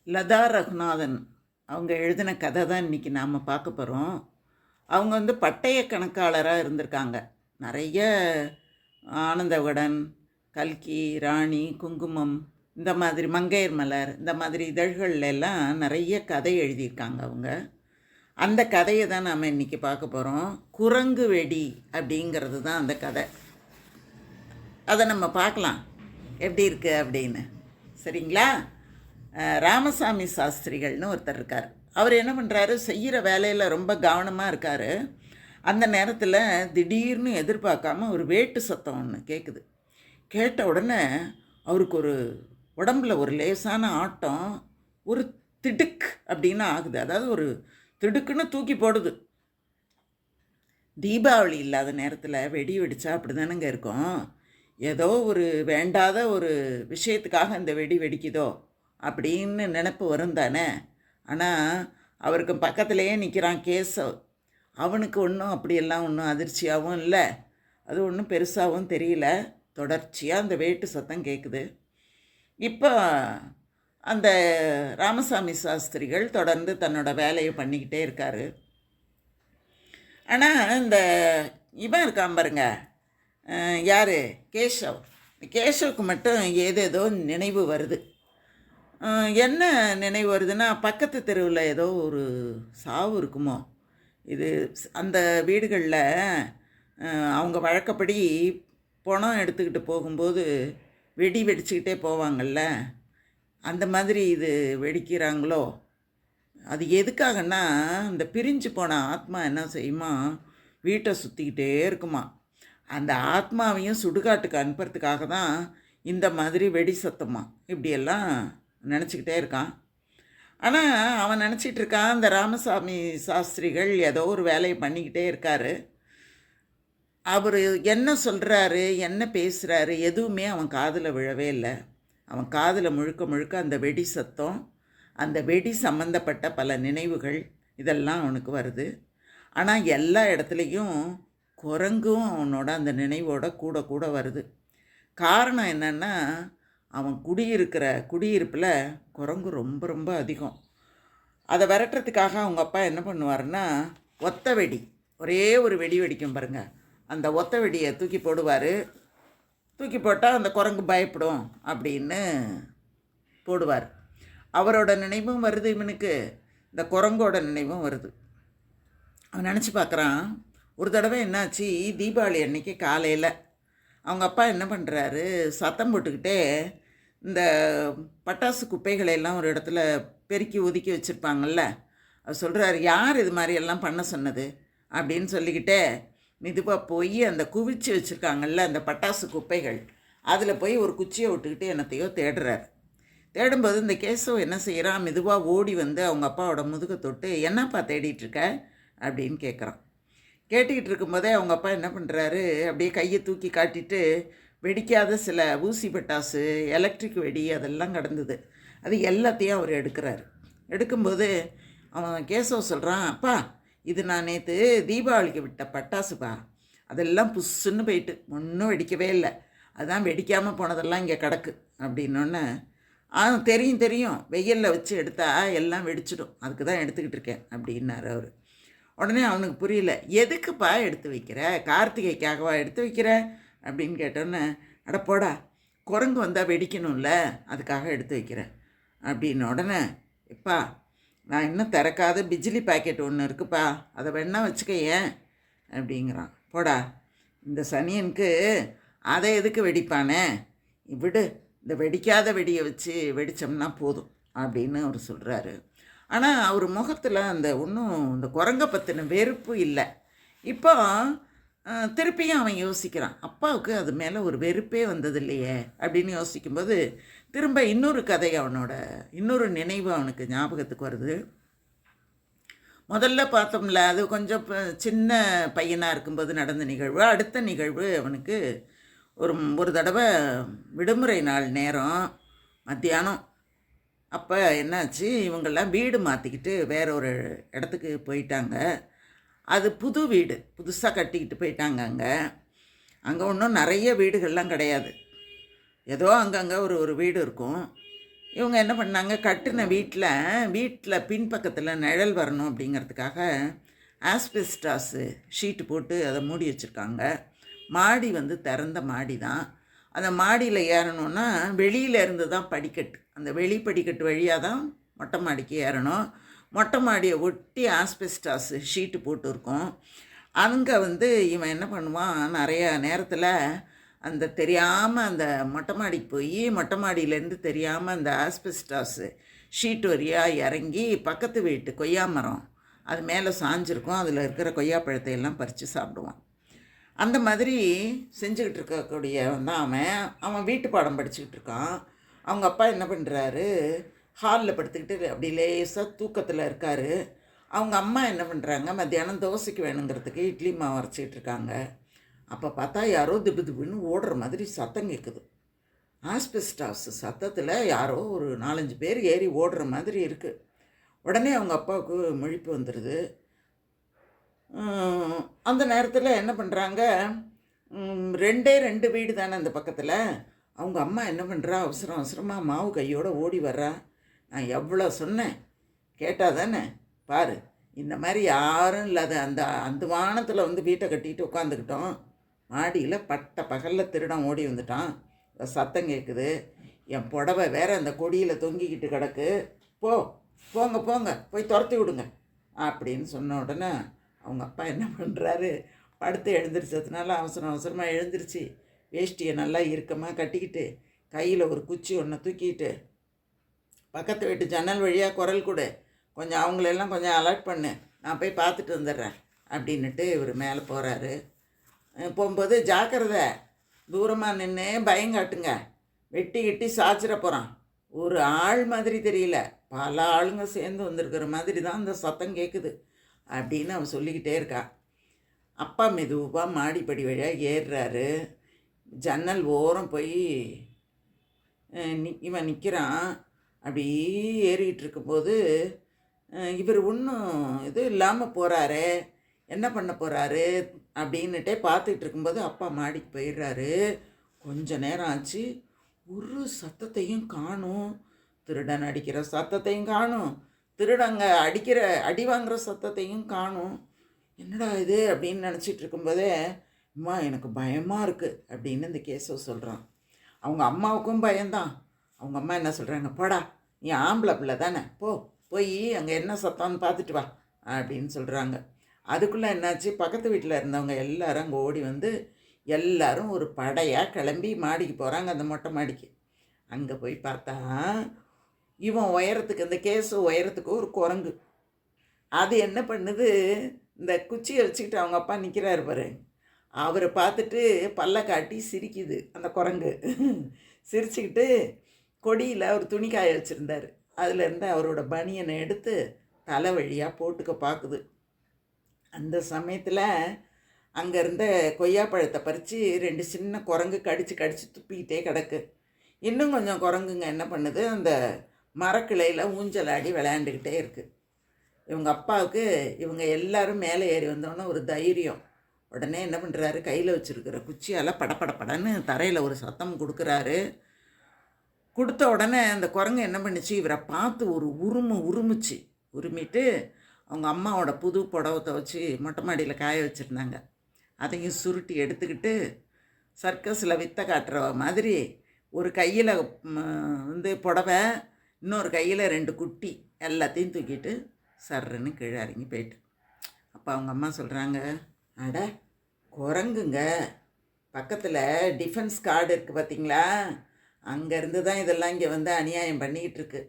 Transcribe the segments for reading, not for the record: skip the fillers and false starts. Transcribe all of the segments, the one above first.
லதா ரகுநாதன் அவங்க எழுதின கதை தான் இன்றைக்கி நாம் பார்க்க போகிறோம். அவங்க பட்டய கணக்காளராக இருந்திருக்காங்க. நிறைய ஆனந்த விகடன், கல்கி, ராணி, குங்குமம், இந்த மாதிரி மங்கையர் மலர், இந்த மாதிரி இதழ்கள்ல எல்லாம் நிறைய கதை எழுதியிருக்காங்க அவங்க. அந்த கதையை தான் நாம் இன்றைக்கி பார்க்க போகிறோம். குரங்கு வெடி அப்படிங்கிறது தான் அந்த கதை. அதை நம்ம பார்க்கலாம் எப்படி இருக்குது அப்படின்னு. சரிங்களா? ராமசாமி சாஸ்திரிகள்னு ஒருத்தர் இருக்கார். அவர் என்ன பண்ணுறாரு, செய்கிற வேலையில் ரொம்ப கவனமாக இருக்கார். அந்த நேரத்தில் திடீர்னு எதிர்பார்க்காம ஒரு வேட்டு சத்தம் ஒன்று கேட்குது. கேட்ட உடனே அவருக்கு ஒரு உடம்புல ஒரு லேசான ஆட்டம், ஒரு திடுக் அப்படின்னு ஆகுது. அதாவது ஒரு திடுக்குன்னு தூக்கி போடுது. தீபாவளி இல்லாத நேரத்தில் வெடி வெடித்தா அப்படி தானேங்க இருக்கும். ஏதோ ஒரு வேண்டாத ஒரு விஷயத்துக்காக இந்த வெடி வெடிக்குதோ அப்படின்னு நினப்பு வரும் தானே. ஆனால் அவருக்கு பக்கத்துலேயே நிற்கிறான் கேசவ். அவனுக்கு ஒன்றும் அப்படியெல்லாம் ஒன்றும் அதிர்ச்சியாகவும் இல்லை, அது ஒன்றும் பெருசாகவும் தெரியல. தொடர்ச்சியாக அந்த வேட்டு சத்தம் கேட்குது. இப்போ அந்த ராமசாமி சாஸ்திரிகள் தொடர்ந்து தன்னோட வேலையை பண்ணிக்கிட்டே இருக்கார். ஆனால் இந்த இவன் இருக்கான் பாருங்க, யார், கேசவ். கேசவுக்கு மட்டும் ஏதேதோ நினைவு வருது. என்ன நினைவு வருதுன்னா, பக்கத்து தெருவில் ஏதோ ஒரு சாவு இருக்குமோ. இது அந்த வீடுகளில் அவங்க வழக்கப்படி பணம் எடுத்துக்கிட்டு போகும்போது வெடி வெடிச்சுக்கிட்டே போவாங்கள்ல, அந்த மாதிரி இது வெடிக்கிறாங்களோ. அது எதுக்காகன்னா, இந்த பிரிஞ்சு போன ஆத்மா என்ன செய்யுமா, வீட்டை சுற்றிக்கிட்டே இருக்குமா. அந்த ஆத்மாவையும் சுடுகாட்டுக்கு அனுப்புறதுக்காக தான் இந்த மாதிரி வெடி சத்தமா இப்படியெல்லாம் நினச்சிக்கிட்டே இருக்கான். ஆனால் அவன் நினச்சிட்டு இருக்கான், இந்த ராமசாமி சாஸ்திரிகள் ஏதோ ஒரு வேலையை பண்ணிக்கிட்டே இருக்கார். அவர் என்ன சொல்கிறாரு, என்ன பேசுகிறாரு, எதுவுமே அவன் காதில் விழவே இல்லை. அவன் காதில் முழுக்க முழுக்க அந்த வெடி சத்தம், அந்த வெடி சம்பந்தப்பட்ட பல நினைவுகள் இதெல்லாம் அவனுக்கு வருது. ஆனால் எல்லா இடத்துலையும் குரங்கும் அவனோட அந்த நினைவோட கூட கூட வருது. காரணம் என்னென்னா, அவன் குடியிருப்பில் குரங்கு ரொம்ப ரொம்ப அதிகம். அதை விரட்டுறதுக்காக அவங்க அப்பா என்ன பண்ணுவார்னா, ஒத்த வெடி, ஒரே ஒரு வெடி வெடிக்கும் பாருங்கள், அந்த ஒத்த வெடியை தூக்கி போடுவார். தூக்கி போட்டால் அந்த குரங்கு பயப்படும் அப்படின்னு போடுவார். அவரோட நினைவும் வருது இவனுக்கு, இந்த குரங்கோட நினைவும் வருது. அவன் நினச்சி பார்க்குறான். ஒரு தடவை என்னாச்சு, தீபாவளி அன்னைக்கு காலையில் அவங்க அப்பா என்ன பண்ணுறாரு, சத்தம் போட்டுக்கிட்டே இந்த பட்டாசு குப்பைகளையெல்லாம் ஒரு இடத்துல பெருக்கி ஒதுக்கி வச்சுருப்பாங்கள்ல, அவர் சொல்கிறாரு, யார் இது மாதிரி எல்லாம் பண்ண சொன்னது அப்படின்னு சொல்லிக்கிட்டே மெதுவாக போய் அந்த குவிச்சு வச்சுருக்காங்கல்ல அந்த பட்டாசு குப்பைகள், அதில் போய் ஒரு குச்சியை விட்டுக்கிட்டு என்னத்தையோ தேடுறார். தேடும்போது இந்த கேசவ் என்ன செய்கிறான், மெதுவாக ஓடி வந்து அவங்க அப்பாவோட முதுகை தொட்டு, என்னப்பா தேடிட்டுருக்க அப்படின்னு கேட்குறான். கேட்டுக்கிட்டு இருக்கும்போதே அவங்க அப்பா என்ன பண்ணுறாரு, அப்படியே கையை தூக்கி காட்டிட்டு வெடிக்காத சில ஊசி பட்டாசு, எலக்ட்ரிக் வெடி அதெல்லாம் கிடந்தது. அது எல்லாத்தையும் அவர் எடுக்கிறார். எடுக்கும்போது அவன் கேசவ் சொல்கிறான், அப்பா இது நான் நேற்று தீபாவளிக்கு விட்ட பட்டாசுப்பா, அதெல்லாம் புஷ்ஷுன்னு போயிட்டு ஒன்றும் வெடிக்கவே இல்லை, அதுதான் வெடிக்காமல் போனதெல்லாம் இங்கே கிடக்கு அப்படின்னோடனே, தெரியும் தெரியும், வெயிலில் வச்சு எடுத்தால் எல்லாம் வெடிச்சிடும், அதுக்கு தான் எடுத்துக்கிட்டு இருக்கேன் அப்படின்னாரு அவர். உடனே அவனுக்கு புரியல, எதுக்குப்பா எடுத்து வைக்கிற, கார்த்திகைக்காகவா எடுத்து வைக்கிற அப்படின்னு கேட்டோன்னே, அடப்போடா, குரங்கு வந்தால் வெடிக்கணும்ல, அதுக்காக எடுத்து வைக்கிறேன் அப்படின்னு. உடனே, எப்பா நான் இன்னும் திறக்காத பிஜிலி பாக்கெட் ஒன்று இருக்குப்பா, அதை வேணா வச்சுக்க ஏன் அப்படிங்கிறான். போடா, இந்த சனியனுக்கு அதை எதுக்கு வெடிப்பானே, விடு, இந்த வெடிக்காத வெடியை வச்சு வெடித்தோம்னா போதும் அப்படின்னு அவர் சொல்கிறாரு. ஆனால் அவர் முகத்தில் அந்த ஒன்றும் இந்த குரங்கை பற்றின வெறுப்பு இல்லை. இப்போ திருப்பியும் அவன் யோசிக்கிறான், அப்பாவுக்கு அது மேலே ஒரு வெறுப்பே வந்தது இல்லையே அப்படின்னு யோசிக்கும்போது திரும்ப இன்னொரு கதை, அவனோட இன்னொரு நினைவு அவனுக்கு ஞாபகத்துக்கு வருது. முதல்ல பார்த்தோம்ல, அது கொஞ்சம் சின்ன பையனாக இருக்கும்போது நடந்த நிகழ்வு. அடுத்த நிகழ்வு அவனுக்கு ஒரு தடவை விடுமுறை நாள் நேரம் மத்தியானம். அப்போ என்னாச்சு, இவங்கெல்லாம் வீடு மாற்றிக்கிட்டு வேற ஒரு இடத்துக்கு போயிட்டாங்க. அது புது வீடு, புதுசாக கட்டிக்கிட்டு போயிட்டாங்க. அங்கே ஒன்றும் நிறைய வீடுகள்லாம் கிடையாது, ஏதோ அங்கங்கே ஒரு வீடு இருக்கும். இவங்க என்ன பண்ணாங்க, கட்டின வீட்டில் பின்பக்கத்தில் நிழல் வரணும் அப்படிங்கிறதுக்காக ஆஸ்பெஸ்டாஸு ஷீட்டு போட்டு அதை மூடி வச்சுருக்காங்க. மாடி வந்து திறந்த மாடி தான். அந்த மாடியில் ஏறணுன்னா வெளியில் இருந்து தான் படிக்கட்டு, அந்த வெளி படிக்கட்டு வழியாக தான் மொட்டை மாடிக்கு ஏறணும். மொட்டை மாடியை ஒட்டி ஆஸ்பெஸ்டாஸு ஷீட்டு போட்டு இருக்கும். அங்கே வந்து இவன் என்ன பண்ணுவான், நிறையா நேரத்தில் அந்த தெரியாமல் அந்த மொட்டை மாடிக்கு போய் மொட்டை மாடியிலேருந்து தெரியாமல் அந்த ஆஸ்பெஸ்டாஸு ஷீட்டு வழியாக இறங்கி பக்கத்து வீட்டு கொய்யா மரம் அது மேலே சாஞ்சிருக்கும், அதில் இருக்கிற கொய்யாப்பழத்தை எல்லாம் பறித்து சாப்பிடுவான். அந்த மாதிரி செஞ்சுக்கிட்டு இருக்கக்கூடியவன் தான் அவன் வீட்டு பாடம் படிச்சுக்கிட்டு இருக்கான். அவங்க அப்பா என்ன பண்ணுறாரு, ஹாலில் படுத்துக்கிட்டு அப்படி லேசாக தூக்கத்தில் இருக்கார். அவங்க அம்மா என்ன பண்ணுறாங்க, மத்தியானம் தோசைக்கு வேணுங்கிறதுக்கு இட்லி மாவு அரைச்சிக்கிட்டு இருக்காங்க. அப்போ பார்த்தா யாரோ திப்பு திப்புன்னு ஓடுற மாதிரி சத்தம் கேட்குது. ஆஸ்பெஸ்டாஸ் சத்தத்தில் யாரோ ஒரு 4-5 பேர் ஏறி ஓடுற மாதிரி இருக்குது. உடனே அவங்க அப்பாவுக்கு முழிப்பு வந்துடுது. அந்த நேரத்தில் என்ன பண்ணுறாங்க, 2 வீடு தானே அந்த பக்கத்தில். அவங்க அம்மா என்ன பண்ணுறா, அவசரமாக மாவு கையோடு ஓடி வர்றா. நான் எவ்வளோ சொன்னேன் கேட்டால் தானே, பாரு இந்த மாதிரி யாரும் இல்லாத அந்த வானத்தில் வந்து வீட்டை கட்டிட்டு உட்காந்துக்கிட்டோம், மாடியில் பட்ட பகலில் திருடன் ஓடி வந்துட்டான், சத்தம் கேட்குது, என் புடவை வேற அந்த கொடியில் தொங்கிக்கிட்டு கிடக்கு, போங்க போய் துரத்தி விடுங்க அப்படின்னு சொன்ன உடனே அவங்க அப்பா என்ன பண்ணுறாரு, படுத்து எழுந்திரிச்சதுனால அவசரமாக எழுந்திரிச்சு வேஷ்டியை நல்லா இறுக்கமாக கட்டிக்கிட்டு கையில் ஒரு குச்சி ஒன்று தூக்கிட்டு பக்கத்து வீட்டு ஜன்னல் வழியாக குரல் கொடு, கொஞ்சம் அவங்களெல்லாம் கொஞ்சம் அலர்ட் பண்ணு, நான் போய் பார்த்துட்டு வந்துடுறேன் அப்படின்னுட்டு இவர் மேலே போகிறாரு. போகும்போது ஜாக்கிரதை, தூரமாக நின்று பயங்காட்டுங்க, வெட்டி கிட்டி சாச்சிட போகிறான். ஒரு ஆள் மாதிரி தெரியல, பல ஆளுங்க சேர்ந்து வந்திருக்கிற மாதிரி தான் அந்த சத்தம் கேட்குது அப்படின்னு அவன் சொல்லிக்கிட்டே இருக்கா. அப்பா மெதுவாக மாடிப்படி வழியாக ஏறுறாரு. ஜன்னல் ஓரம் போய் இவன் நிற்கிறான். அப்படி ஏறிக்கிட்டு இருக்கும்போது இவர் ஒன்றும் இது இல்லாமல் போகிறாரே, என்ன பண்ண போகிறாரு அப்படின்னுட்டே பார்த்துக்கிட்டு இருக்கும்போது அப்பா மாடிக்கு போயிடுறாரு. கொஞ்ச நேரம் ஆச்சு, ஒரு சத்தத்தையும் காணும். திருடன் அடிக்கிற சத்தத்தையும் காணும், திருடங்க அடி வாங்குகிற சத்தத்தையும் காணும். என்னடா இது அப்படின்னு நினச்சிட்டு இருக்கும்போதே, அம்மா எனக்கு பயமாக இருக்குது அப்படின்னு இந்த கேசவ் சொல்கிறான். அவங்க அம்மாவுக்கும் பயம்தான். அவங்க அம்மா என்ன சொல்கிறாங்க, போடா நீ ஆம்பளை பிள்ளை தானே, போய் அங்கே என்ன சத்தம்னு பார்த்துட்டு வா அப்படின்னு சொல்கிறாங்க. அதுக்குள்ளே என்னாச்சு, பக்கத்து வீட்டில் இருந்தவங்க எல்லாரும் அங்கே ஓடி வந்து எல்லாரும் ஒரு படையாக கிளம்பி மாடிக்கு போகிறாங்க, அந்த மொட்டை மாடிக்கு. அங்கே போய் பார்த்தா இவன் உயரத்துக்கு, இந்த கேசு உயரத்துக்கு ஒரு குரங்கு. அது என்ன பண்ணுது, இந்த குச்சியை வச்சுக்கிட்டு அவங்க அப்பா நிற்கிறாரு பாரு, அவரை பார்த்துட்டு பல்ல காட்டி சிரிக்குது அந்த குரங்கு. சிரிச்சுக்கிட்டு கொடியில் ஒரு துணி காய வச்சுருந்தார், அதுலேருந்து அவரோட பனியனை எடுத்து தலை வழியாக போட்டுக்க பார்க்குது. அந்த சமயத்தில் அங்கே இருந்த கொய்யாப்பழத்தை பறித்து 2 சின்ன குரங்கு கடித்து துப்பிக்கிட்டே கிடக்கு. இன்னும் கொஞ்சம் குரங்குங்க என்ன பண்ணுது, அந்த மரக்கிளையில் ஊஞ்சலாடி விளையாண்டுக்கிட்டே இருக்குது. இவங்க அப்பாவுக்கு இவங்க எல்லாரும் மேலே ஏறி வந்தோன்னே ஒரு தைரியம். உடனே என்ன பண்ணுறாரு, கையில் வச்சுருக்கிற குச்சியால் படப்படன்னு தரையில் ஒரு சத்தம் கொடுக்குறாரு. கொடுத்த உடனே அந்த குரங்கு என்ன பண்ணிச்சு, இவரை பார்த்து ஒரு உருமிச்சு உருமிட்டு அவங்க அம்மாவோட புது புடவை துவச்சி மொட்டை மாடியில் காய வச்சுருந்தாங்க, அதையும் சுருட்டி எடுத்துக்கிட்டு சர்க்கஸில் வித்தை காட்டுற மாதிரி ஒரு கையில் வந்து புடவை, இன்னொரு கையில் 2 குட்டி, எல்லாத்தையும் தூக்கிட்டு சர்றன்னு கீழே இறங்கி போயிட்டு. அப்போ அவங்க அம்மா சொல்கிறாங்க, அட குரங்குங்க, பக்கத்தில் டிஃபென்ஸ் கார்டு இருக்குது பார்த்தீங்களா, அங்கேருந்து தான் இதெல்லாம் இங்கே வந்து அநியாயம் பண்ணிக்கிட்டு இருக்கு.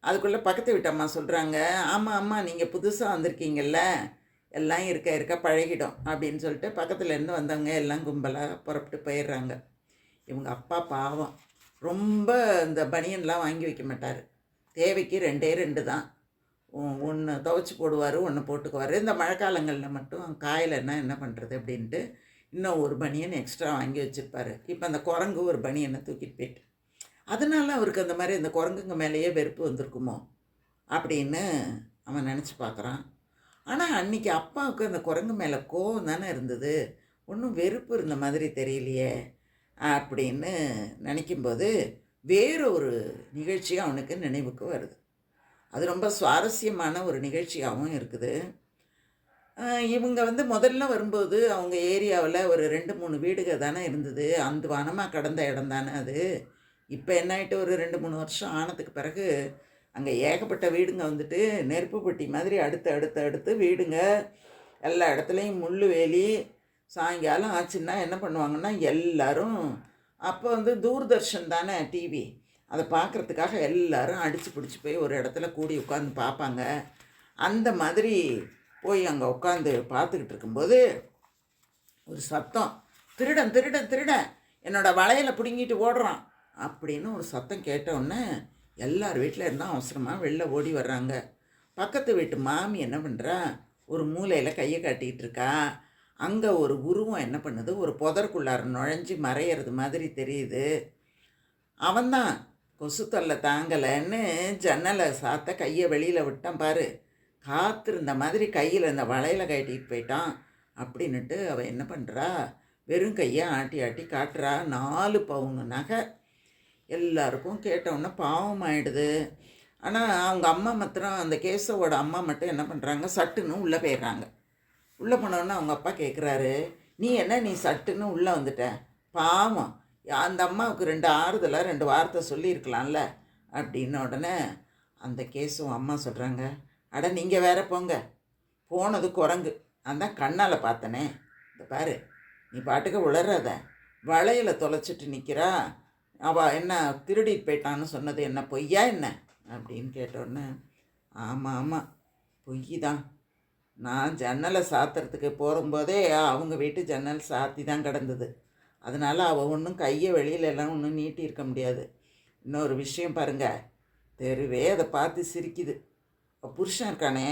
அதுக்குள்ளே பக்கத்து வீட்டு அம்மா சொல்கிறாங்க, ஆமாம் நீங்கள் புதுசாக வந்திருக்கீங்கல்ல, எல்லாம் இருக்க பழகிடும் அப்படின்னு சொல்லிட்டு பக்கத்துலேருந்து வந்தவங்க எல்லாம் கும்பலாக புறப்பட்டு போயிடுறாங்க. இவங்க அப்பா பாவம், ரொம்ப இந்த பனியன்லாம் வாங்கி வைக்க மாட்டார், தேவைக்கு 2 தான், ஒன்று துவைச்சி போடுவார், ஒன்று போட்டுக்குவார். இந்த மழைக்காலங்களில் மட்டும் காயலைன்னா என்ன பண்ணுறது அப்படின்ட்டு இன்னும் ஒரு பனியன் எக்ஸ்ட்ரா வாங்கி வச்சுருப்பார். இப்போ அந்த குரங்கு ஒரு பனியனை தூக்கிட்டு போயிட்டு, அதனால அவருக்கு அந்த மாதிரி இந்த குரங்குங்க மேலேயே வெறுப்பு வந்திருக்குமோ அப்படின்னு அவன் நினச்சி பார்க்குறான். ஆனால் அன்றைக்கி அப்பாவுக்கு அந்த குரங்கு மேலே கோவம் தானே இருந்தது, ஒன்றும் வெறுப்பு இருந்த மாதிரி தெரியலையே அப்படின்னு நினைக்கும்போது வேற ஒரு நிகழ்ச்சி அவனுக்கு நினைவுக்கு வருது. அது ரொம்ப சுவாரஸ்யமான ஒரு நிகழ்ச்சியாகவும் இருக்குது. இவங்க முதல்ல வரும்போது அவங்க ஏரியாவில் ஒரு 2-3 வீடுக தானே இருந்தது. அந்த வனமாக கடந்த இடம் தானே அது. இப்போ என்ன ஆயிட்டு, ஒரு 2-3 வருஷம் ஆனதுக்கு பிறகு அங்கே ஏகப்பட்ட வீடுங்க நெருப்பு பெட்டி மாதிரி அடுத்து அடுத்து அடுத்து வீடுங்க. எல்லா இடத்துலையும் முள் வேலி. சாயங்காலம் ஆச்சுன்னா என்ன பண்ணுவாங்கன்னா எல்லாரும், அப்போ தூர்தர்ஷன் தானே டிவி, அதை பார்க்குறதுக்காக எல்லாரும் அடித்து பிடிச்சி போய் ஒரு இடத்துல கூடி உட்காந்து பார்ப்பாங்க. அந்த மாதிரி போய் அங்கே உட்காந்து பார்த்துக்கிட்டு இருக்கும்போது ஒரு சத்தம், திருடன் திருடன் திருடன் என்னோடய வளையலை பிடுங்கிட்டு ஓடுறான் அப்படின்னு ஒரு சத்தம் கேட்டவுடனே எல்லார் வீட்டில் இருந்தால் அவசரமாக வெளில ஓடி வர்றாங்க. பக்கத்து வீட்டு மாமி என்ன பண்ணுறா, ஒரு மூலையில் கையை காட்டிகிட்டு இருக்கா. அங்கே ஒரு உருவம் என்ன பண்ணுது, ஒரு புதற்குள்ளார நுழைஞ்சி மறையிறது மாதிரி தெரியுது. அவன்தான் கொசு தொல்லை தாங்கலைன்னு ஜன்னலை சாத்த கையை வெளியில் விட்டான் பாரு. காத்திருந்த மாதிரி கையில் இந்த வளையலை கட்டிட்டு போயிட்டான் அப்படின்னுட்டு அவள் என்ன பண்ணுறா, வெறும் கையை ஆட்டி ஆட்டி காட்டுறா. 4 பவுன் நகை. எல்லாருக்கும் கேட்டவுடனே பாவம் ஆயிடுது. ஆனால் அவங்க அம்மா மாத்திரம், அந்த கேசவோட அம்மா மட்டும் என்ன பண்ணுறாங்க, சட்டுன்னு உள்ளே போயிடுறாங்க. உள்ளே போனோடனே அவங்க அப்பா கேட்குறாரு, நீ சட்டுன்னு உள்ளே வந்துட்ட, பாவம் அந்த அம்மாவுக்கு 2 ஆறுதலாக 2 வார்த்தை சொல்லியிருக்கலாம்ல அப்படின்ன உடனே அந்த கேசும் அம்மா சொல்கிறாங்க, அட நீங்கள் வேற போங்க, போனது குரங்கு, நான் தான் கண்ணால் பார்த்தனே, இந்த பாரு நீ பாட்டுக்கு உளறாத, வளையலை தொலைச்சிட்டு நிற்கிறா, அவள் என்ன திருடிட்டு போயிட்டான்னு சொன்னது என்ன பொய்யா என்ன அப்படின்னு கேட்டோடனே, ஆமாம் ஆமாம் பொய் தான், நான் ஜன்னலை சாத்துறதுக்கு போகும்போதே அவங்க வீட்டு ஜன்னல் சாத்தி தான் கிடந்தது, அதனால் அவள் ஒன்றும் கையை வெளியிலலாம் ஒன்றும் நீட்டி இருக்க முடியாது. இன்னொரு விஷயம் பாருங்கள், தெருவே அதை பார்த்து சிரிக்குது. புருஷன் இருக்கானே,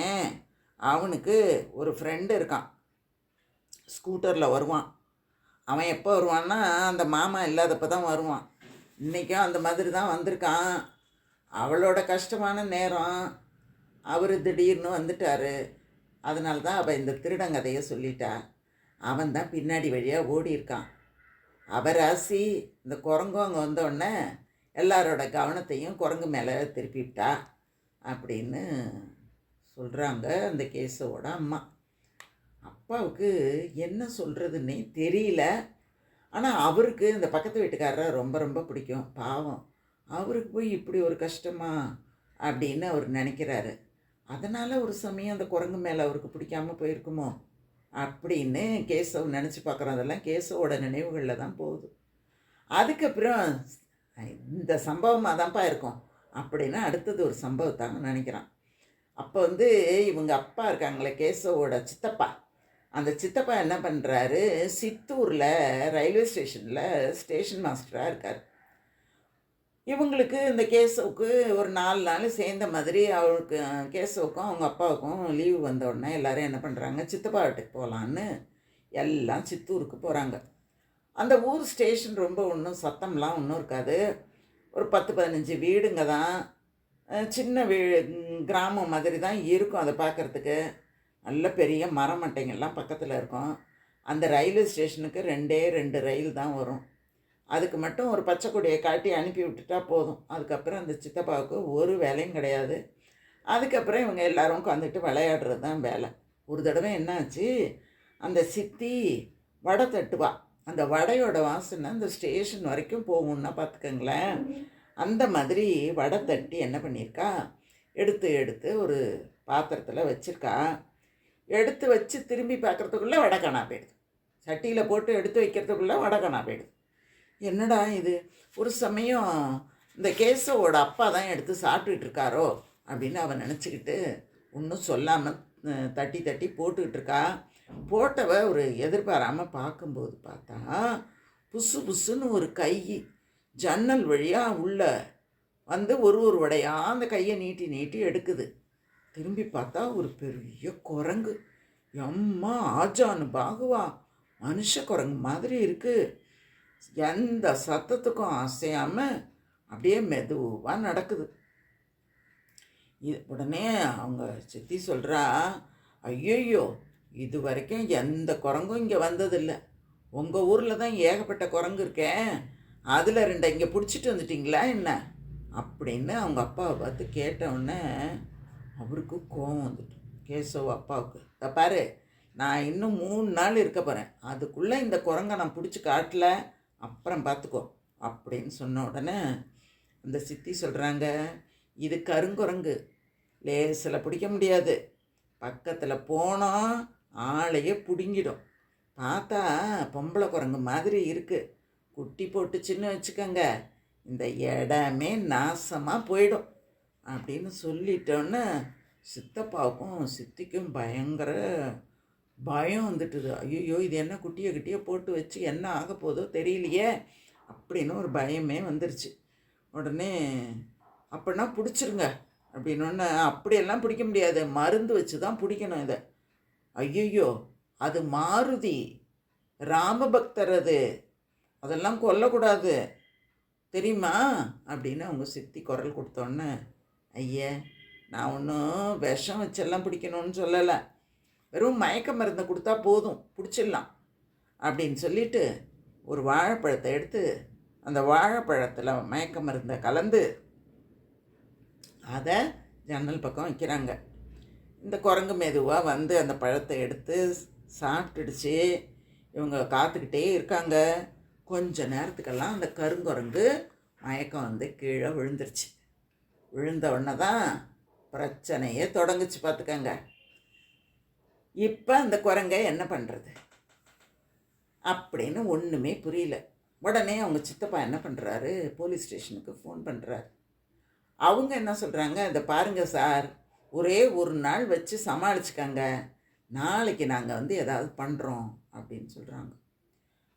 அவனுக்கு ஒரு ஃப்ரெண்டு இருக்கான், ஸ்கூட்டரில் வருவான். அவன் எப்போ வருவான்னா அந்த மாமா இல்லாதப்போ தான் வருவான். இன்றைக்கும் அந்த மாதிரி தான் வந்திருக்கான். அவளோட கஷ்டமான நேரம், அவர் திடீர்னு வந்துட்டார். அதனால தான் அவள் இந்த திருடங்கதையை சொல்லிட்டா. அவன் தான் பின்னாடி வழியாக ஓடி இருக்கான். அவராசி இந்த குரங்கும் அங்கே வந்தோடனே எல்லாரோட கவனத்தையும் குரங்கு மேலே திருப்பிவிட்டா அப்படின்னு சொல்கிறாங்க அந்த கேசவோட அம்மா. அப்பாவுக்கு என்ன சொல்கிறதுன்னே தெரியல. ஆனால் அவருக்கு இந்த பக்கத்து வீட்டுக்காரரை ரொம்ப ரொம்ப பிடிக்கும். பாவம், அவருக்கு போய் இப்படி ஒரு கஷ்டமா அப்படின்னு அவர் நினைக்கிறாரு. அதனால் ஒரு சமயம் அந்த குரங்கு மேலே அவருக்கு பிடிக்காமல் போயிருக்குமோ அப்படின்னு கேசவ் நினச்சி பார்க்குறதெல்லாம் கேசவோட நினைவுகளில் தான் போகுது. அதுக்கப்புறம் இந்த சம்பவமாக தான்ப்பா இருக்கும் அப்படின்னு அடுத்தது ஒரு சம்பவத்தாங்க நினைக்கிறான். அப்போ இவங்க அப்பா இருக்காங்களே, கேசவோட சித்தப்பா, அந்த சித்தப்பா என்ன பண்ணுறாரு, சித்தூரில் ரயில்வே ஸ்டேஷனில் ஸ்டேஷன் மாஸ்டராக இருக்கார். இவங்களுக்கு இந்த கேசவுக்கு ஒரு 4 நாள் சேர்ந்த மாதிரி அவருக்கு, கேசவுக்கும் அவங்க அப்பாவுக்கும் லீவு வந்தோடனே எல்லோரும் என்ன பண்ணுறாங்க, சித்தப்பா வீட்டுக்கு போகலான்னு எல்லாம் சித்தூருக்கு போகிறாங்க. அந்த ஊர் ஸ்டேஷன் ரொம்ப ஒன்றும் சத்தம்லாம் ஒன்றும் இருக்காது. ஒரு 10-15 வீடுங்க தான், சின்ன கிராமம் மாதிரி தான் இருக்கும். அதை பார்க்குறதுக்கு நல்ல பெரிய மரமட்டைங்கள்லாம் பக்கத்தில் இருக்கும். அந்த ரயில்வே ஸ்டேஷனுக்கு 2 ரயில் தான் வரும். அதுக்கு மட்டும் ஒரு பச்சை கொடியை காட்டி அனுப்பி விட்டுட்டா போதும். அதுக்கப்புறம் அந்த சித்தப்பாவுக்கு ஒரு வேலையும் கிடையாது. அதுக்கப்புறம் இவங்க எல்லோரும் உட்காந்துட்டு விளையாடுறது தான் வேலை. ஒரு தடவை என்னாச்சு, அந்த சித்தி வடை தட்டுவா. அந்த வடையோட வாசனை அந்த ஸ்டேஷன் வரைக்கும் போகும்னா பார்த்துக்கங்களேன். அந்த மாதிரி வடை தட்டி என்ன பண்ணியிருக்கா, எடுத்து ஒரு பாத்திரத்தில் வச்சுருக்கா. எடுத்து வச்சு திரும்பி பார்க்குறதுக்குள்ளே வடை காணா போயிடுது. சட்டியில் போட்டு எடுத்து வைக்கிறதுக்குள்ளே வடை காணா போயிடுது. என்னடா இது, ஒரு சமயம் இந்த கேசவோட அப்பா தான் எடுத்து சாப்பிட்டுட்டு இருக்காரோ அப்படின்னு அவன் நினச்சிக்கிட்டு ஒன்றும் சொல்லாமல் தட்டி தட்டி போட்டுக்கிட்டு இருக்கா. போட்டவ ஒரு எதிர்பாராமல் பார்க்கும்போது பார்த்தா, புசு புசுன்னு ஒரு கை ஜன்னல் வழியாக உள்ள ஒரு வடையாக அந்த கையை நீட்டி நீட்டி எடுக்குது. திரும்பி பார்த்தா ஒரு பெரிய குரங்கு, எம்மா ஆஜானு பாகுவா, மனுஷ குரங்கு மாதிரி இருக்குது. எந்த சத்தத்துக்கும் அசையாமல் அப்படியே மெதுவாக நடக்குது. உடனே அவங்க சித்தி சொல்கிறா, ஐயோ இது வரைக்கும் எந்த குரங்கும் இங்கே வந்ததில்லை, உங்கள் ஊரில் தான் ஏகப்பட்ட குரங்கு இருக்கேன், அதில் ரெண்டை இங்கே பிடிச்சிட்டு வந்துட்டிங்களா என்ன அப்படின்னு அவங்க அப்பாவை பார்த்து கேட்டவுடனே அவருக்கு கோபம் வந்துட்டு, கேசவ் அப்பாவுக்கு, "இதை பாரு, நான் இன்னும் 3 நாள் இருக்க போகிறேன், அதுக்குள்ளே இந்த குரங்கை நான் பிடிச்சி காட்டல, அப்புறம் பார்த்துக்கோ" அப்படின்னு சொன்ன உடனே அந்த சித்தி சொல்கிறாங்க, "இது கருங்குரங்கு, லேசில் பிடிக்க முடியாது, பக்கத்தில் போனோம் ஆளையே பிடுங்கிடும், பார்த்தா பொம்பளை குரங்கு மாதிரி இருக்குது, குட்டி போட்டுச்சுன்னு வச்சுக்கோங்க, இந்த இடமே நாசமாக போயிடும்" அப்படின்னு சொல்லிட்டோன்னே சித்தப்பாவுக்கும் சித்திக்கும் பயங்கர பயம் வந்துட்டுது. ஐயோ, இது என்ன குட்டியை கிட்டியை போட்டு வச்சு என்ன ஆக போதோ தெரியலையே அப்படின்னு ஒரு பயமே வந்துருச்சு. உடனே அப்படின்னா பிடிச்சிருங்க அப்படின்னொன்னே, அப்படியெல்லாம் பிடிக்க முடியாது, மருந்து வச்சு தான் பிடிக்கணும் இதை. ஐயோ, அது மாருதி, ராமபக்தர், அதெல்லாம் கொல்லக்கூடாது தெரியுமா அப்படின்னு அவங்க சித்தி குரல் கொடுத்தோன்னே, ஐயா, நான் ஒன்றும் விஷம் வச்செல்லாம் பிடிக்கணும்னு சொல்லலை, வெறும் மயக்க மருந்தை கொடுத்தா போதும், பிடிச்சிடலாம் அப்படின்னு சொல்லிட்டு ஒரு வாழைப்பழத்தை எடுத்து அந்த வாழைப்பழத்தில் மயக்க மருந்தை கலந்து அதை ஜன்னல் பக்கம் வைக்கிறாங்க. இந்த குரங்கு மெதுவாக வந்து அந்த பழத்தை எடுத்து சாப்பிட்டுடுச்சு. இவங்க காத்துக்கிட்டே இருக்காங்க. கொஞ்ச நேரத்துக்கெல்லாம் அந்த கருங்குரங்கு மயக்கம் வந்து கீழே விழுந்துருச்சு. விழுந்த உடனே தான் பிரச்சனையே தொடங்குச்சு பார்த்துக்கங்க. இப்போ அந்த குரங்கை என்ன பண்ணுறது அப்படின்னு ஒன்றுமே புரியல. உடனே அவங்க சித்தப்பா என்ன பண்ணுறாரு, போலீஸ் ஸ்டேஷனுக்கு ஃபோன் பண்ணுறாரு. அவங்க என்ன சொல்கிறாங்க, இதை பாருங்கள் சார், ஒரே ஒரு நாள் வச்சு சமாளிச்சுக்கங்க, நாளைக்கு நாங்கள் வந்து ஏதாவது பண்ணுறோம் அப்படின்னு சொல்கிறாங்க.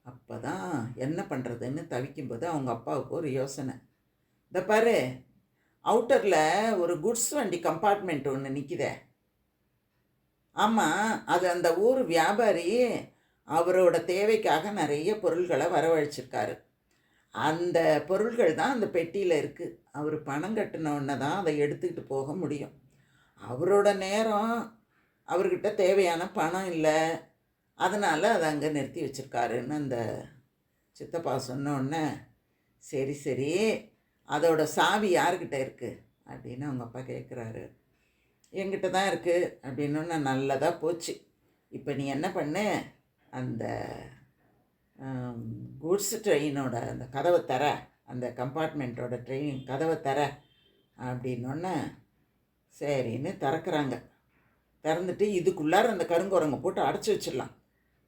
அப்போ தான் என்ன பண்ணுறதுன்னு தவிக்கும்போது அவங்க அப்பாவுக்கு ஒரு யோசனை. இந்த பாரு, அவுட்டரில் ஒரு குட்ஸ் வண்டி கம்பார்ட்மெண்ட் ஒன்று நிற்கிதே, ஆமாம், அது அந்த ஊர் வியாபாரி அவரோட தேவைக்காக நிறைய பொருள்களை வரவழைச்சிருக்காரு. அந்த பொருள்கள் தான் அந்த பெட்டியில் இருக்குது. அவர் பணம் கட்டினோடனே தான் அதை எடுத்துக்கிட்டு போக முடியும். அவரோட நேரம், அவர்கிட்ட தேவையான பணம் இல்லை, அதனால் அதை அங்கே நிறுத்தி வச்சுருக்காருன்னு அந்த சித்தப்பா சொன்னோடனே, சரி சரி, அதோட சாவி யார்கிட்ட இருக்குது அப்படின்னு அவங்க அப்பா கேட்குறாரு. என்கிட்ட தான் இருக்குது அப்படின்னோன்னு, நல்லதாக போச்சு, இப்போ நீ என்ன பண்ணு, அந்த குட்ஸ் ட்ரெயினோட அந்த கதவை தர, அந்த கம்பார்ட்மெண்ட்டோட ட்ரெயின் கதவை தர அப்படின்னோடனே சரின்னு திறக்கிறாங்க. திறந்துட்டு இதுக்குள்ளார அந்த கருங்குரங்கை போட்டு அடைச்சி வச்சிடலாம்,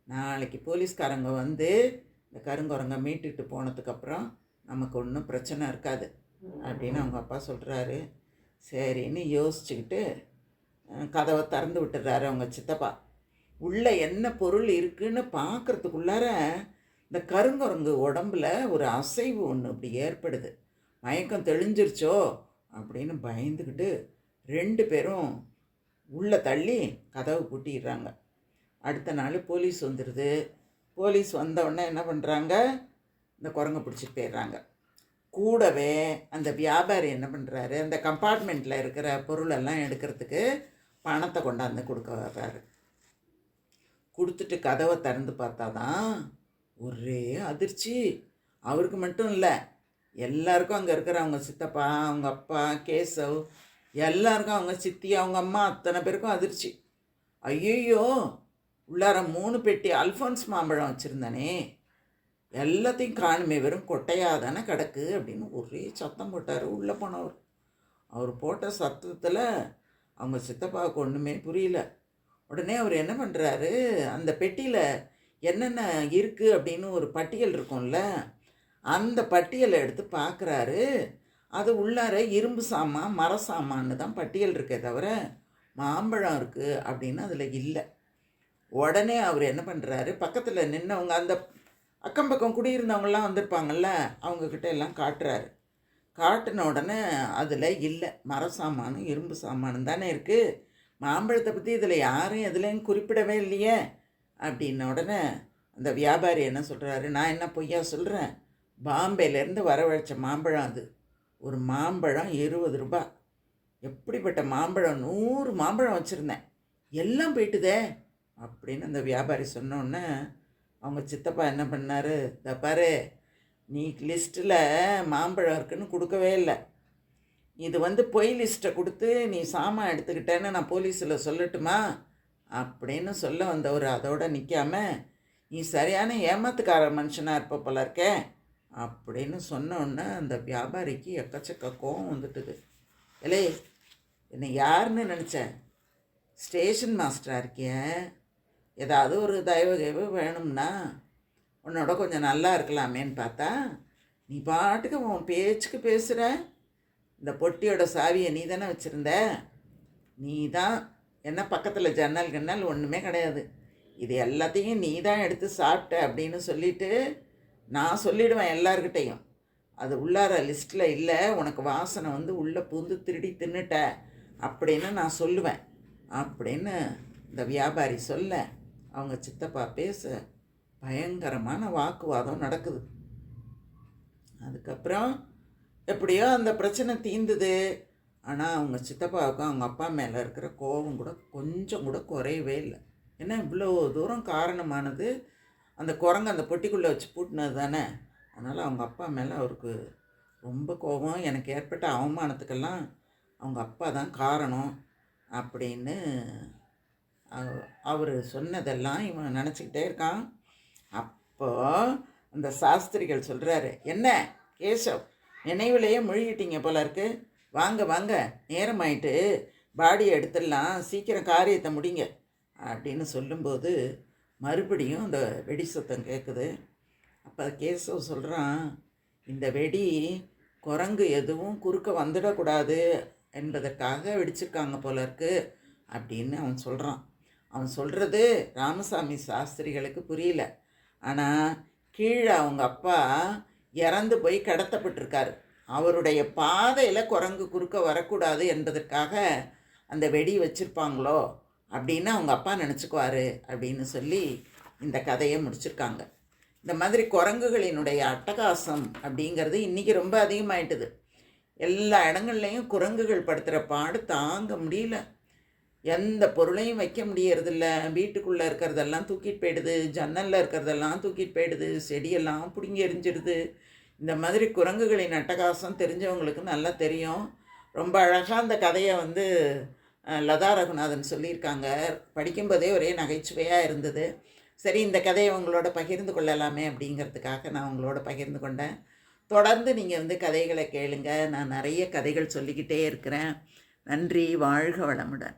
நாளைக்கு போலீஸ்காரங்க வந்து இந்த கருங்குரங்கை மீட்டுக்கிட்டு போனதுக்கப்புறம் நமக்கு ஒன்றும் பிரச்சனை இருக்காது அப்படின்னு அவங்க அப்பா சொல்கிறாரு. சரின்னு யோசிச்சுக்கிட்டு கதவை திறந்து விட்டுறாரு அவங்க சித்தப்பா. உள்ளே என்ன பொருள் இருக்குன்னு பார்க்குறதுக்குள்ளார இந்த கருங்குரங்கு உடம்புல ஒரு அசைவு ஒன்று இப்படி ஏற்படுது. மயக்கம் தெளிஞ்சிருச்சோ அப்படின்னு பயந்துக்கிட்டு 2 பேரும் உள்ளே தள்ளி கதவை பூட்டிடுறாங்க. அடுத்த நாள் போலீஸ் வந்துடுது. போலீஸ் வந்தவுடனே என்ன பண்ணுறாங்க, இந்த குரங்கை பிடிச்சிட்டு போயிடுறாங்க. கூடவே அந்த வியாபாரி என்ன பண்ணுறாரு, அந்த கம்பார்ட்மெண்ட்டில் இருக்கிற பொருளெல்லாம் எடுக்கிறதுக்கு பணத்தை கொண்டாந்து கொடுக்க வர்றாரு. கொடுத்துட்டு கதவை திறந்து பார்த்தா தான் ஒரே அதிர்ச்சி. அவருக்கு மட்டும் இல்லை, எல்லாருக்கும் அங்கே இருக்கிற அவங்க சித்தப்பா, அவங்க அப்பா, கேசவ், எல்லாருக்கும், அவங்க சித்தி, அவங்க அம்மா, அத்தனை பேருக்கும் அதிர்ச்சி. ஐயோ, உள்ளார 3 பெட்டி அல்ஃபோன்ஸ் மாம்பழம் வச்சுருந்தானே, எல்லாத்தையும் காணுமே, வெறும் கொட்டையாக தானே கிடக்கு அப்படின்னு ஒரே சத்தம் போட்டார் உள்ளே போனவர். அவர் போட்ட சத்தத்தில் அவங்க சித்தப்பாவுக்கு ஒன்றுமே புரியல. உடனே அவர் என்ன பண்ணுறாரு, அந்த பெட்டியில் என்னென்ன இருக்குது அப்படின்னு ஒரு பட்டியல் இருக்கும்ல, அந்த பட்டியலை எடுத்து பார்க்குறாரு. அது உள்ளார இரும்பு சாமான், மர சாமான்னு தான் பட்டியல் இருக்கே தவிர மாம்பழம் இருக்குது அப்படின்னு அதில் இல்லை. உடனே அவர் என்ன பண்ணுறாரு, பக்கத்தில் நின்னவங்க, அந்த அக்கம் பக்கம் குடியிருந்தவங்களாம் வந்திருப்பாங்கள்ல, அவங்கக்கிட்ட எல்லாம் காட்டுறாரு. காட்டின உடனே அதில் இல்லை, மர சாமானும் இரும்பு சாமானும் தானே இருக்குது, மாம்பழத்தை பற்றி இதில் யாரும் எதுலேயும் குறிப்பிடவே இல்லையே அப்படின்ன உடனே அந்த வியாபாரி என்ன சொல்கிறாரு, நான் என்ன பொய்யா சொல்கிறேன், பாம்பேலேருந்து வரவழைச்ச மாம்பழம் அது, ஒரு மாம்பழம் 20 ரூபா, எப்படிப்பட்ட மாம்பழம், 100 மாம்பழம் வச்சுருந்தேன், எல்லாம் போயிட்டுதே அப்படின்னு அந்த வியாபாரி சொன்னோன்னே அவங்க சித்தப்பா என்ன பண்ணார், இதை பாரு, நீ லிஸ்ட்டில் மாம்பழம் இருக்குன்னு கொடுக்கவே இல்லை. இது வந்து பொய் லிஸ்ட்டை கொடுத்து நீ சாமான் எடுத்துக்கிட்டேன்னு நான் போலீஸில் சொல்லட்டுமா அப்படின்னு சொல்ல வந்தவர் அதோடு நிற்காம, நீ சரியான ஏமாத்துக்கார மனுஷனாக இருப்ப போல இருக்கே அப்படின்னு சொன்னோன்னே அந்த வியாபாரிக்கு எக்கச்சக்க கோவம் வந்துட்டுது. இல்லை, என்னை யாருன்னு நினச்சேன்? ஸ்டேஷன் மாஸ்டராக இருக்கிய, ஏதாவது ஒரு தயவு வேணும்னா உன்னோட கொஞ்சம் நல்லா இருக்கலாமேன்னு பார்த்தா நீ பாட்டுக்கு உன் பேச்சுக்கு பேசுகிற. இந்த பொட்டியோட சாவியை நீ தானே வச்சுருந்த. நீ தான் என்ன பக்கத்தில் ஜன்னல் கண்ணல் ஒன்றுமே கிடையாது, இது எல்லாத்தையும் நீ தான் எடுத்து சாப்பிட்ட அப்படின்னு சொல்லிவிட்டு நான் சொல்லிவிடுவேன் எல்லார்கிட்டையும். அது உள்ளார லிஸ்ட்டில் இல்லை, உனக்கு வாசனை வந்து உள்ளே பூந்து திருடி தின்னுட்ட அப்படின்னு நான் சொல்லுவேன் அப்படின்னு இந்த வியாபாரி சொல்ல, அவங்க சித்தப்பா பேச பயங்கரமான வாக்குவாதம் நடக்குது. அதுக்கப்புறம் எப்படியோ அந்த பிரச்சனை தீர்ந்துது. ஆனால் அவங்க சித்தப்பாவுக்கும் அவங்க அப்பா மேலே இருக்கிற கோபம் கூட கொஞ்சம் கூட குறையவே இல்லை. ஏன்னா இவ்வளோ தூரம் காரணமானது அந்த குரங்கு அந்த பொட்டிக்குள்ளே வச்சு பூட்டினது தானே. அதனால் அவங்க அப்பா மேலே அவருக்கு ரொம்ப கோபம். எனக்கு ஏற்பட்ட அவமானத்துக்கெல்லாம் அவங்க அப்பா தான் காரணம் அப்படின்னு அவர் சொன்னதெல்லாம் இவன் நினச்சிக்கிட்டே இருக்கான். அப்போது அந்த சாஸ்திரிகள் சொல்கிறாரு, என்ன கேசவ், நினைவிலேயே முழுகிட்டீங்க போல இருக்கு, வாங்க வாங்க நேரமாயிட்டு பாடியை எடுத்துடலாம், சீக்கிரம் காரியத்தை முடிங்க அப்படின்னு சொல்லும்போது மறுபடியும் அந்த வெடி சத்தம் கேட்குது. அப்போ கேசவ் சொல்கிறான், இந்த வெடி குரங்கு எதுவும் குறுக்க வந்துடக்கூடாது என்பதற்காக வெடிச்சிருக்காங்க போல இருக்கு அப்படின்னு அவன் சொல்கிறான். அவன் சொல்கிறது ராமசாமி சாஸ்திரிகளுக்கு புரியல. ஆனால் கீழே அவங்க அப்பா இறந்து போய் கடத்தப்பட்டிருக்காரு, அவருடைய பாதையில் குரங்கு குறுக்க வரக்கூடாது என்பதற்காக அந்த வெடி வச்சுருப்பாங்களோ அப்படின்னு அவங்க அப்பா நினச்சிக்குவார் அப்படின்னு சொல்லி இந்த கதையை முடிச்சிருக்காங்க. இந்த மாதிரி குரங்குகளினுடைய அட்டகாசம் அப்படிங்கிறது இன்றைக்கி ரொம்ப அதிகமாயிட்டுது. எல்லா இடங்கள்லையும் குரங்குகள் படுத்துகிற பாடு தாங்க முடியல. எந்த பொருளையும் வைக்க முடியறதில்ல, வீட்டுக்குள்ளே இருக்கிறதெல்லாம் தூக்கிட்டு போயிடுது, ஜன்னலில் இருக்கிறதெல்லாம் தூக்கிட்டு போயிடுது, செடியெல்லாம் பிடுங்கி எரிஞ்சிடுது. இந்த மாதிரி குரங்குகளின் அட்டகாசம் தெரிஞ்சவங்களுக்கு நல்லா தெரியும். ரொம்ப அழகாக அந்த கதையை வந்து லதா ரகுநாதன் சொல்லியிருக்காங்க. படிக்கும்போதே ஒரே நகைச்சுவையாக இருந்தது. சரி, இந்த கதையை உங்களோட பகிர்ந்து கொள்ளலாமே அப்படிங்கிறதுக்காக நான் உங்களோட பகிர்ந்து கொண்டேன். தொடர்ந்து நீங்கள் வந்து கதைகளை கேளுங்க. நான் நிறைய கதைகள் சொல்லிக்கிட்டே இருக்கிறேன். நன்றி, வாழ்க வளமுடன்.